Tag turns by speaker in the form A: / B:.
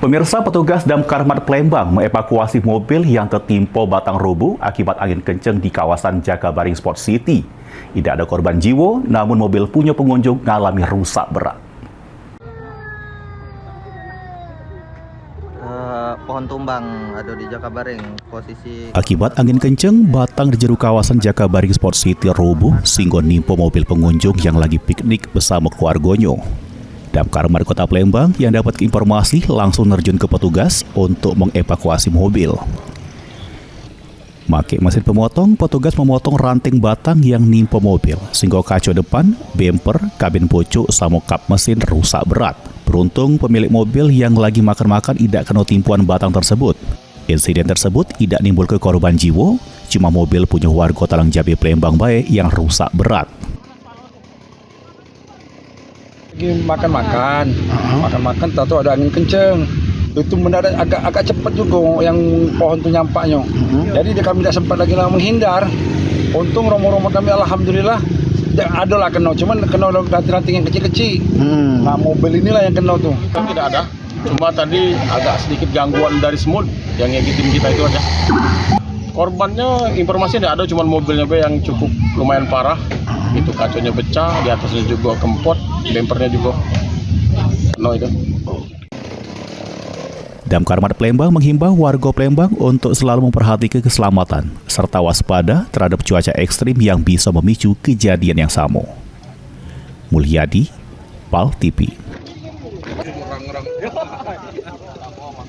A: Pemirsa, petugas Damkar Mad Palembang mengevakuasi mobil yang tertimpa batang rubuh akibat angin kencang di kawasan Jakabaring Sport City. Tidak ada korban jiwa, namun mobil punya pengunjung mengalami rusak berat.
B: Pohon tumbang ada di Jakabaring posisi.
A: Akibat angin kencang, batang di jero kawasan Jakabaring Sport City rubuh sehingga nimpa mobil pengunjung yang lagi piknik bersama keluarganya. Damkar Mad Kota Palembang yang dapat informasi langsung nerjun ke petugas untuk mengevakuasi mobil. Pakai mesin pemotong, petugas memotong ranting batang yang nimpa mobil sehingga kaca depan, bumper, kabin pucuk sama kap mesin rusak berat. Beruntung pemilik mobil yang lagi makan-makan tidak kena timpuan batang tersebut. Insiden tersebut tidak nimbul ke korban jiwa, cuma mobil punya warga Talang Jabi Palembang baik yang rusak berat.
C: Makan-makan, tahu ada angin kenceng. Itu mendadak agak cepat juga yang pohon itu nyampaknya. Jadi kami tidak sempat lagi menghindar. Untung romo-romo kami alhamdulillah ada lah kena, cuman kena ranting-ranting yang kecil-kecil. Nah mobil inilah yang kena tuh.
D: Tidak ada, cuma tadi agak sedikit gangguan dari semut yang ngigitin kita itu aja. Korbannya informasi tidak ada, cuma mobilnya yang cukup lumayan parah. Itu kacanya pecah, di atasnya juga kempot, bempernya juga itu.
A: Damkar Mad Palembang menghimbau warga Palembang untuk selalu memperhatikan keselamatan serta waspada terhadap cuaca ekstrim yang bisa memicu kejadian yang sama. Mulyadi, PAL TV.